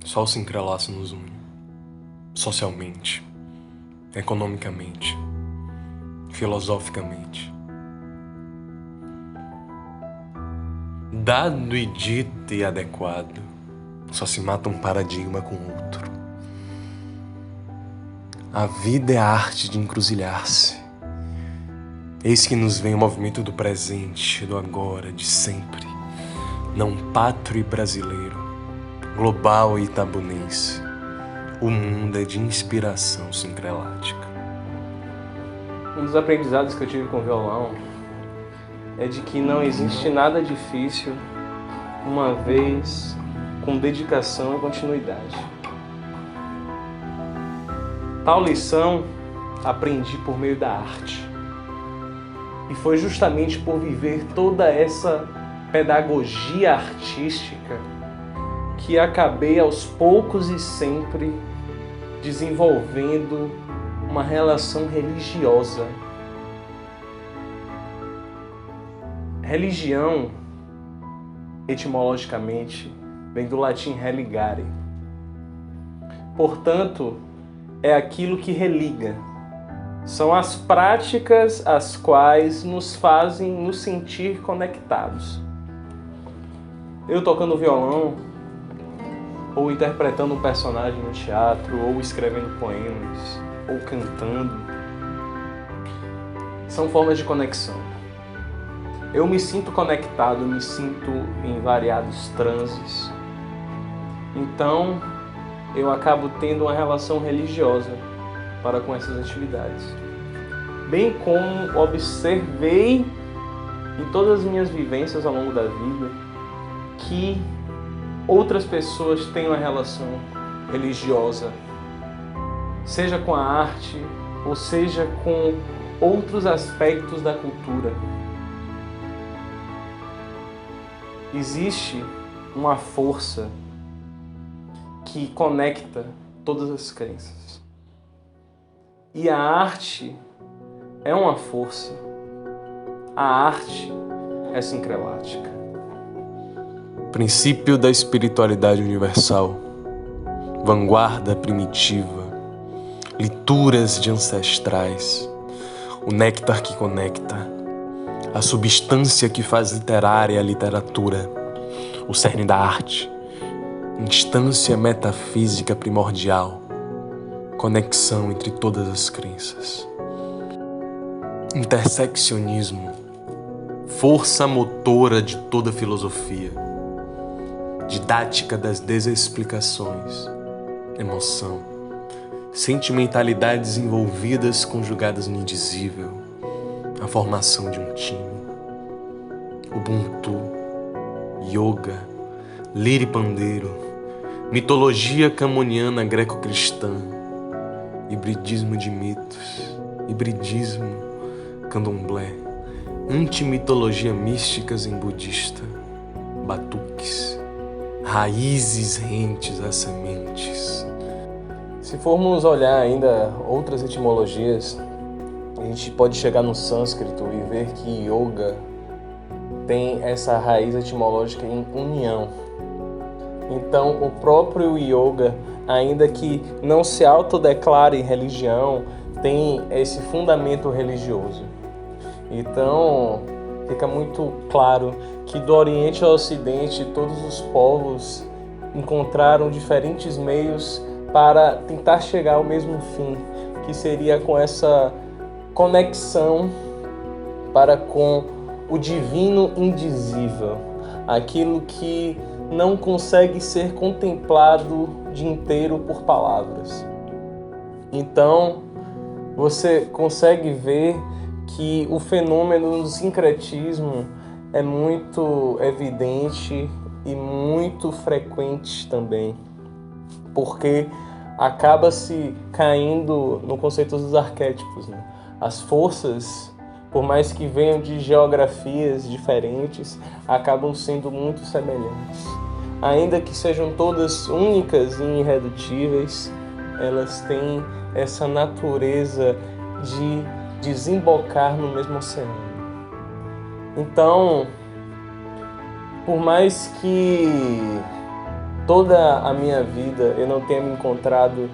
Só o sincrelaço nos une. Socialmente, economicamente, filosoficamente. Dado e dito e adequado, só se mata um paradigma com outro. A vida é a arte de encruzilhar-se. Eis que nos vem o movimento do presente, do agora, de sempre. Não pátrio e brasileiro, global e itabunense. O mundo é de inspiração sincrelática. Um dos aprendizados que eu tive com o violão é de que não existe nada difícil uma vez com dedicação e continuidade. Tal lição aprendi por meio da arte. E foi justamente por viver toda essa pedagogia artística que acabei aos poucos e sempre desenvolvendo uma relação religiosa. Religião, etimologicamente, vem do latim religare. Portanto, é aquilo que religa. São as práticas as quais nos fazem nos sentir conectados. Eu tocando violão, ou interpretando um personagem no teatro, ou escrevendo poemas, ou cantando, são formas de conexão. Eu me sinto conectado, me sinto em variados transes. Então, eu acabo tendo uma relação religiosa para com essas atividades. Bem como observei em todas as minhas vivências ao longo da vida que outras pessoas têm uma relação religiosa, seja com a arte ou seja com outros aspectos da cultura. Existe uma força que conecta todas as crenças. E a arte é uma força. A arte é sincrelática. Princípio da espiritualidade universal, vanguarda primitiva, lituras de ancestrais, o néctar que conecta, a substância que faz literária a literatura, o cerne da arte, instância metafísica primordial, conexão entre todas as crenças. Interseccionismo, força motora de toda filosofia, didática das desexplicações, emoção, sentimentalidades envolvidas conjugadas no indizível, a formação de um time, Ubuntu, yoga, lira e pandeiro, mitologia camoniana greco-cristã, hibridismo de mitos, hibridismo candomblé, antimitologia místicas em budista, batuques, raízes rentes às sementes. Se formos olhar ainda outras etimologias, a gente pode chegar no sânscrito e ver que yoga tem essa raiz etimológica em união. Então, o próprio yoga, ainda que não se autodeclare religião, tem esse fundamento religioso. Então, fica muito claro que do Oriente ao Ocidente, todos os povos encontraram diferentes meios para tentar chegar ao mesmo fim, que seria com essa conexão para com o divino indizível, aquilo que não consegue ser contemplado de inteiro por palavras. Então, você consegue ver que o fenômeno do sincretismo é muito evidente e muito frequente também, porque acaba-se caindo no conceito dos arquétipos, né? As forças, por mais que venham de geografias diferentes, acabam sendo muito semelhantes. Ainda que sejam todas únicas e irredutíveis, elas têm essa natureza de desembocar no mesmo oceano. Então, por mais que toda a minha vida eu não tenha me encontrado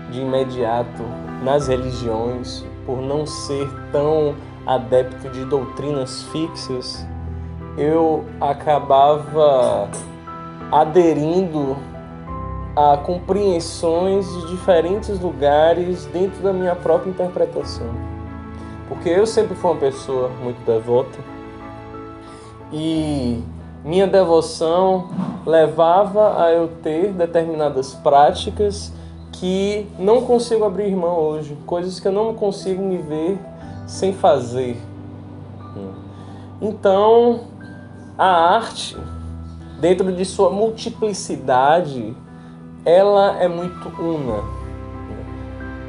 de imediato nas religiões, por não ser tão adepto de doutrinas fixas, eu acabava aderindo a compreensões de diferentes lugares dentro da minha própria interpretação. Porque eu sempre fui uma pessoa muito devota e minha devoção levava a eu ter determinadas práticas que não consigo abrir mão hoje, coisas que eu não consigo me ver sem fazer. Então, a arte, dentro de sua multiplicidade, ela é muito una.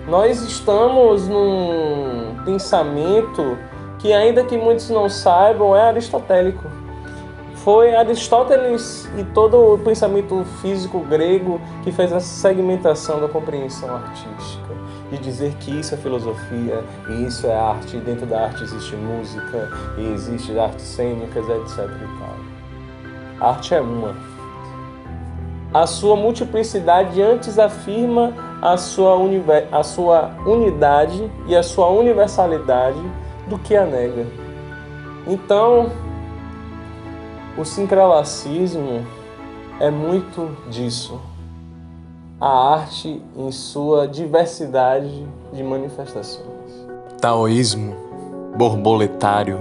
Nós estamos num pensamento que, ainda que muitos não saibam, é aristotélico. Foi Aristóteles e todo o pensamento físico grego que fez essa segmentação da compreensão artística, de dizer que isso é filosofia e isso é arte, e dentro da arte existe música e existe artes cênicas, etc. e tal. A arte é uma. A sua multiplicidade antes afirma a sua unidade e a sua universalidade do que a nega. Então, o sincralacismo é muito disso. A arte em sua diversidade de manifestações. Taoísmo, borboletário,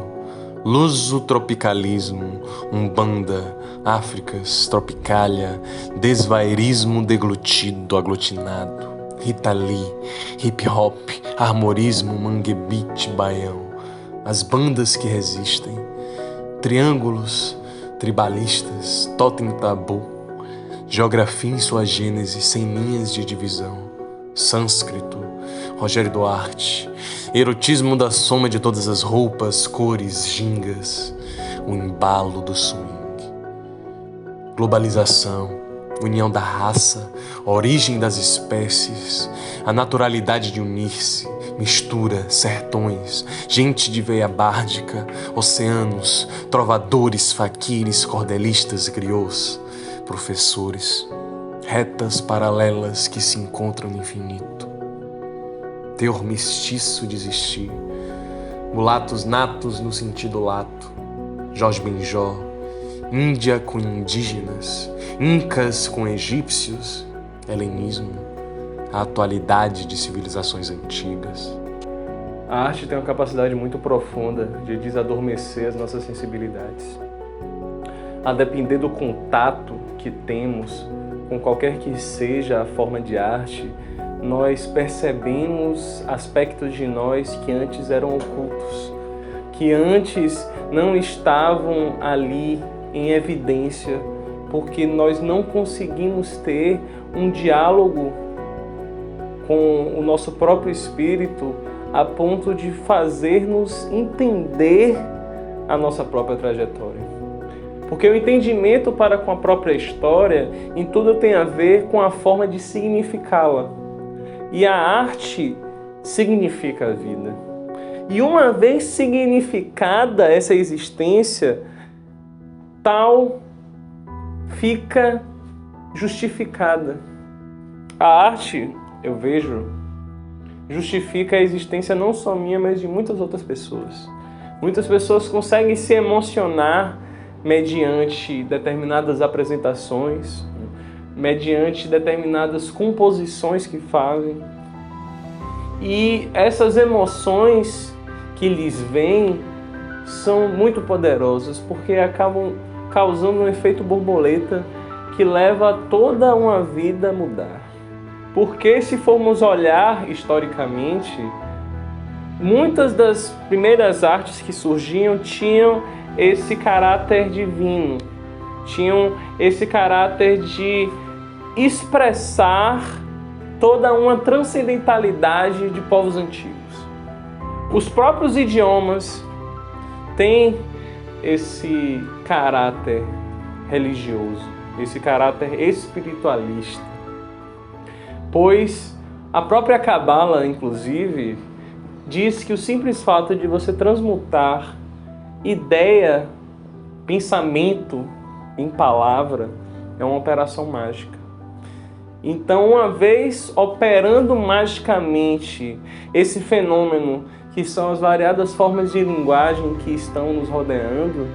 lusotropicalismo, umbanda, Áfricas, tropicália, desvairismo deglutido, aglutinado, Rita Lee, hip hop, armorismo, mangue beat, baião, as bandas que resistem, triângulos, tribalistas, totem tabu, geografia em sua gênese sem linhas de divisão, sânscrito, Rogério Duarte, erotismo da soma de todas as roupas, cores, gingas, o embalo do swing, globalização, união da raça, origem das espécies, a naturalidade de unir-se, mistura, sertões, gente de veia bárdica, oceanos, trovadores, faquires, cordelistas, griots, professores, retas paralelas que se encontram no infinito. Teor mestiço de existir, mulatos natos no sentido lato, Jorge Benjó, Índia com indígenas, incas com egípcios, helenismo, a atualidade de civilizações antigas. A arte tem uma capacidade muito profunda de desadormecer as nossas sensibilidades. A depender do contato que temos com qualquer que seja a forma de arte, nós percebemos aspectos de nós que antes eram ocultos, que antes não estavam ali em evidência, porque nós não conseguimos ter um diálogo com o nosso próprio espírito a ponto de fazer-nos entender a nossa própria trajetória. Porque o entendimento para com a própria história em tudo tem a ver com a forma de significá-la. E a arte significa a vida. E uma vez significada essa existência, tal fica justificada. A arte, eu vejo, justifica a existência não só minha, mas de muitas outras pessoas. Muitas pessoas conseguem se emocionar mediante determinadas apresentações, mediante determinadas composições que fazem. E essas emoções que lhes vêm são muito poderosas, porque acabam causando um efeito borboleta que leva toda uma vida a mudar. Porque, se formos olhar historicamente, muitas das primeiras artes que surgiam tinham esse caráter divino, tinham esse caráter de expressar toda uma transcendentalidade de povos antigos. Os próprios idiomas têm esse caráter religioso, esse caráter espiritualista, pois a própria Cabala, inclusive, diz que o simples fato de você transmutar ideia, pensamento em palavra, é uma operação mágica. Então, uma vez operando magicamente esse fenômeno, que são as variadas formas de linguagem que estão nos rodeando,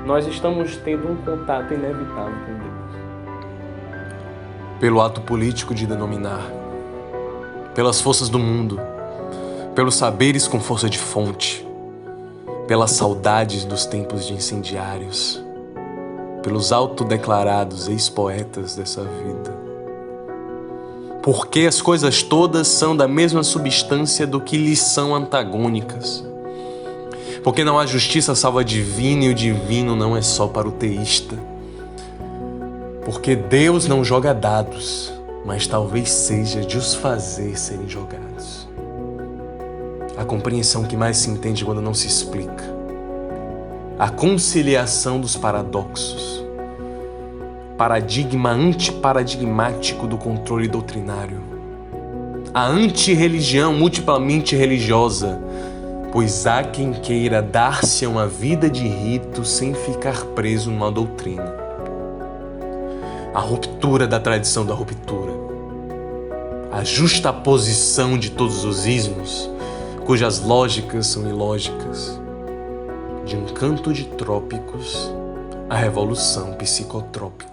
nós estamos tendo um contato inevitável com Deus. Pelo ato político de denominar, pelas forças do mundo, pelos saberes com força de fonte, pelas saudades dos tempos de incendiários, pelos autodeclarados ex-poetas dessa vida. Porque as coisas todas são da mesma substância do que lhes são antagônicas. Porque não há justiça salva divina e o divino não é só para o teísta. Porque Deus não joga dados, mas talvez seja de os fazer serem jogados. A compreensão que mais se entende quando não se explica. A conciliação dos paradoxos. Paradigma antiparadigmático do controle doutrinário. A antirreligião multiplamente religiosa, pois há quem queira dar-se a uma vida de rito sem ficar preso numa doutrina. A ruptura da tradição da ruptura. A justaposição de todos os ismos, cujas lógicas são ilógicas. De um canto de trópicos, a revolução psicotrópica.